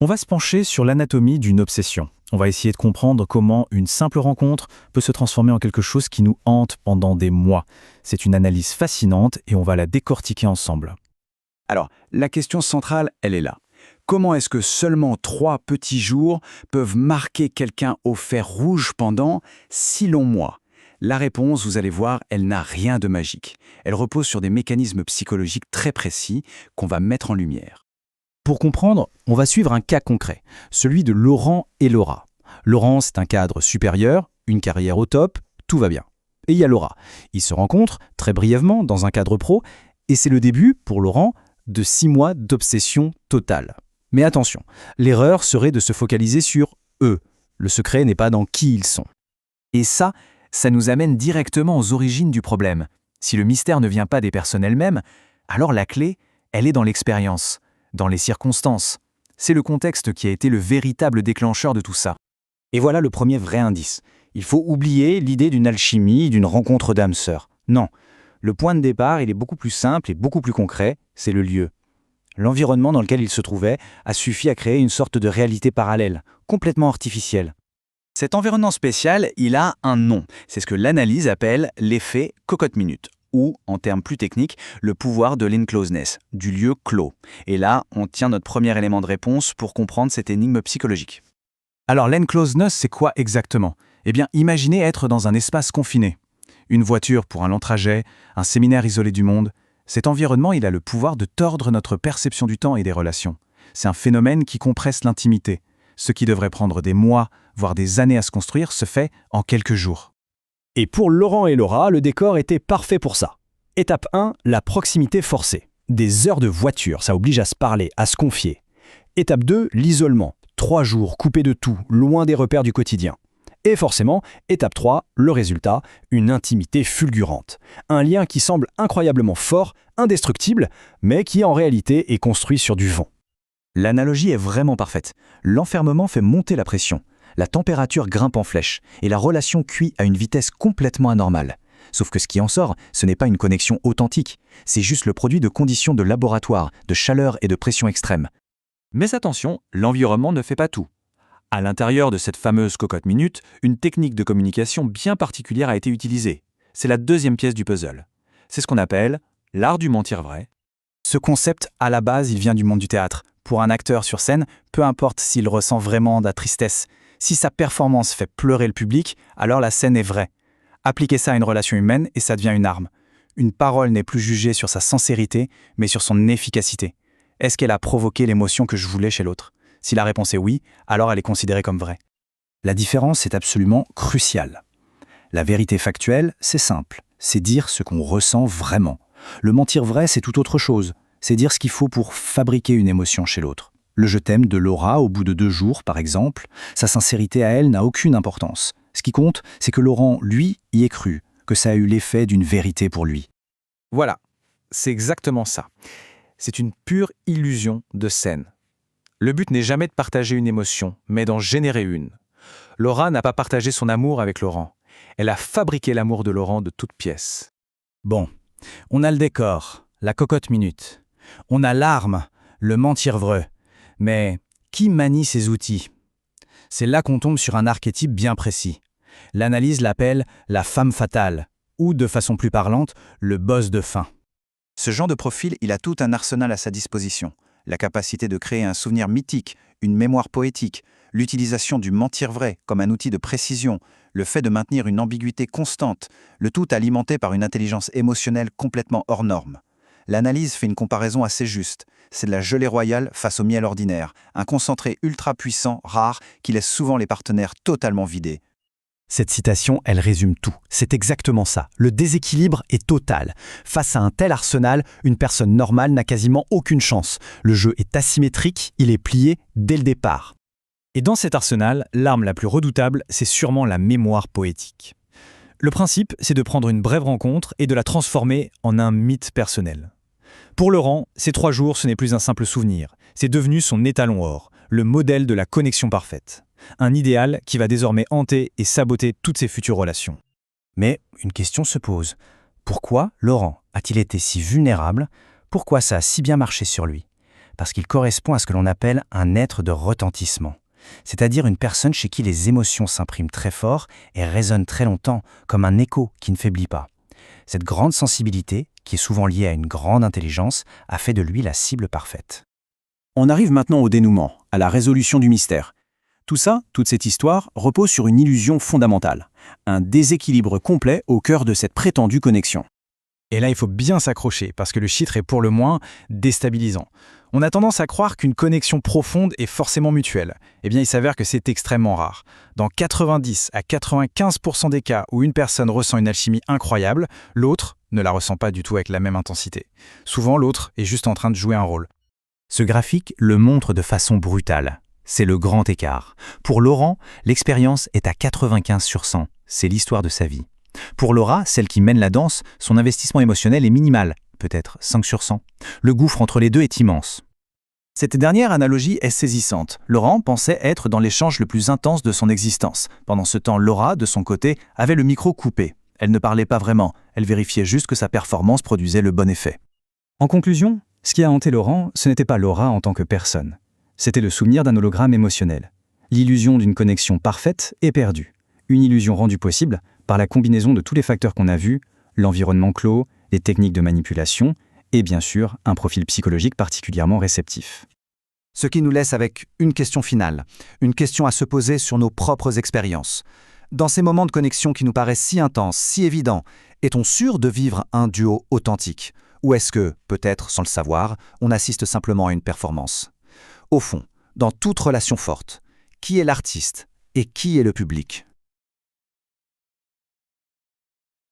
On va se pencher sur l'anatomie d'une obsession. On va essayer de comprendre comment une simple rencontre peut se transformer en quelque chose qui nous hante pendant des mois. C'est une analyse fascinante et on va la décortiquer ensemble. Alors, la question centrale, elle est là. Comment est-ce que seulement 3 petits jours peuvent marquer quelqu'un au fer rouge pendant si longs mois? La réponse, vous allez voir, elle n'a rien de magique. Elle repose sur des mécanismes psychologiques très précis qu'on va mettre en lumière. Pour comprendre, on va suivre un cas concret, celui de Laurent et Laura. Laurent, c'est un cadre supérieur, une carrière au top, tout va bien. Et il y a Laura. Ils se rencontrent très brièvement dans un cadre pro, et c'est le début, pour Laurent, de 6 mois d'obsession totale. Mais attention, l'erreur serait de se focaliser sur eux. Le secret n'est pas dans qui ils sont. Et ça nous amène directement aux origines du problème. Si le mystère ne vient pas des personnes elles-mêmes, alors la clé, elle est dans l'expérience, dans les circonstances. C'est le contexte qui a été le véritable déclencheur de tout ça. Et voilà le premier vrai indice. Il faut oublier l'idée d'une alchimie, d'une rencontre d'âme sœur. Non, le point de départ, il est beaucoup plus simple et beaucoup plus concret, c'est le lieu. L'environnement dans lequel il se trouvait a suffi à créer une sorte de réalité parallèle, complètement artificielle. Cet environnement spécial, il a un nom. C'est ce que l'analyse appelle l'effet cocotte-minute, ou, en termes plus techniques, le pouvoir de l'enclosedness, du lieu clos. Et là, on tient notre premier élément de réponse pour comprendre cette énigme psychologique. Alors l'enclosedness, c'est quoi exactement? Eh bien, imaginez être dans un espace confiné. Une voiture pour un long trajet, un séminaire isolé du monde. Cet environnement, il a le pouvoir de tordre notre perception du temps et des relations. C'est un phénomène qui compresse l'intimité. Ce qui devrait prendre des mois, voire des années à se construire, se fait en quelques jours. Et pour Laurent et Laura, le décor était parfait pour ça. Étape 1, la proximité forcée. Des heures de voiture, ça oblige à se parler, à se confier. Étape 2, l'isolement. 3 jours coupés de tout, loin des repères du quotidien. Et forcément, étape 3, le résultat, une intimité fulgurante. Un lien qui semble incroyablement fort, indestructible, mais qui en réalité est construit sur du vent. L'analogie est vraiment parfaite. L'enfermement fait monter la pression. La température grimpe en flèche et la relation cuit à une vitesse complètement anormale. Sauf que ce qui en sort, ce n'est pas une connexion authentique. C'est juste le produit de conditions de laboratoire, de chaleur et de pression extrême. Mais attention, l'environnement ne fait pas tout. À l'intérieur de cette fameuse cocotte-minute, une technique de communication bien particulière a été utilisée. C'est la deuxième pièce du puzzle. C'est ce qu'on appelle l'art du mentir vrai. Ce concept, à la base, il vient du monde du théâtre. Pour un acteur sur scène, peu importe s'il ressent vraiment de la tristesse, si sa performance fait pleurer le public, alors la scène est vraie. Appliquez ça à une relation humaine et ça devient une arme. Une parole n'est plus jugée sur sa sincérité, mais sur son efficacité. Est-ce qu'elle a provoqué l'émotion que je voulais chez l'autre? Si la réponse est oui, alors elle est considérée comme vraie. La différence est absolument cruciale. La vérité factuelle, c'est simple. C'est dire ce qu'on ressent vraiment. Le mentir vrai, c'est tout autre chose. C'est dire ce qu'il faut pour fabriquer une émotion chez l'autre. Le je t'aime de Laura au bout de 2 jours, par exemple, sa sincérité à elle n'a aucune importance. Ce qui compte, c'est que Laurent, lui, y ait cru, que ça a eu l'effet d'une vérité pour lui. Voilà, c'est exactement ça. C'est une pure illusion de scène. Le but n'est jamais de partager une émotion, mais d'en générer une. Laura n'a pas partagé son amour avec Laurent. Elle a fabriqué l'amour de Laurent de toutes pièces. Bon, on a le décor, la cocotte-minute. On a l'arme, le mentir vrai. Mais qui manie ces outils? C'est là qu'on tombe sur un archétype bien précis. L'analyse l'appelle la femme fatale, ou de façon plus parlante, le boss de fin. Ce genre de profil, il a tout un arsenal à sa disposition. La capacité de créer un souvenir mythique, une mémoire poétique, l'utilisation du mentir vrai comme un outil de précision, le fait de maintenir une ambiguïté constante, le tout alimenté par une intelligence émotionnelle complètement hors norme. L'analyse fait une comparaison assez juste. C'est de la gelée royale face au miel ordinaire, un concentré ultra puissant, rare, qui laisse souvent les partenaires totalement vidés. Cette citation, elle résume tout. C'est exactement ça. Le déséquilibre est total. Face à un tel arsenal, une personne normale n'a quasiment aucune chance. Le jeu est asymétrique, il est plié dès le départ. Et dans cet arsenal, l'arme la plus redoutable, c'est sûrement la mémoire poétique. Le principe, c'est de prendre une brève rencontre et de la transformer en un mythe personnel. Pour Laurent, ces 3 jours, ce n'est plus un simple souvenir. C'est devenu son étalon or, le modèle de la connexion parfaite. Un idéal qui va désormais hanter et saboter toutes ses futures relations. Mais une question se pose. Pourquoi Laurent a-t-il été si vulnérable? Pourquoi ça a si bien marché sur lui? parce qu'il correspond à ce que l'on appelle un être de retentissement, c'est-à-dire une personne chez qui les émotions s'impriment très fort et résonnent très longtemps, comme un écho qui ne faiblit pas. Cette grande sensibilité, qui est souvent liée à une grande intelligence, a fait de lui la cible parfaite. On arrive maintenant au dénouement, à la résolution du mystère. Tout ça, toute cette histoire, repose sur une illusion fondamentale, un déséquilibre complet au cœur de cette prétendue connexion. Et là, il faut bien s'accrocher, parce que le chiffre est pour le moins déstabilisant. On a tendance à croire qu'une connexion profonde est forcément mutuelle. Eh bien, il s'avère que c'est extrêmement rare. Dans 90 à 95% des cas où une personne ressent une alchimie incroyable, l'autre ne la ressent pas du tout avec la même intensité. Souvent, l'autre est juste en train de jouer un rôle. Ce graphique le montre de façon brutale. C'est le grand écart. Pour Laurent, l'expérience est à 95 sur 100. C'est l'histoire de sa vie. Pour Laura, celle qui mène la danse, son investissement émotionnel est minimal, peut-être 5 sur 100. Le gouffre entre les deux est immense. Cette dernière analogie est saisissante. Laurent pensait être dans l'échange le plus intense de son existence. Pendant ce temps, Laura, de son côté, avait le micro coupé. Elle ne parlait pas vraiment, elle vérifiait juste que sa performance produisait le bon effet. En conclusion, ce qui a hanté Laurent, ce n'était pas Laura en tant que personne. C'était le souvenir d'un hologramme émotionnel. L'illusion d'une connexion parfaite est perdue. Une illusion rendue possible par la combinaison de tous les facteurs qu'on a vus, l'environnement clos, les techniques de manipulation et bien sûr un profil psychologique particulièrement réceptif. Ce qui nous laisse avec une question finale, une question à se poser sur nos propres expériences. Dans ces moments de connexion qui nous paraissent si intenses, si évidents, est-on sûr de vivre un duo authentique ? Ou est-ce que, peut-être sans le savoir, on assiste simplement à une performance ? Au fond, dans toute relation forte, qui est l'artiste et qui est le public ?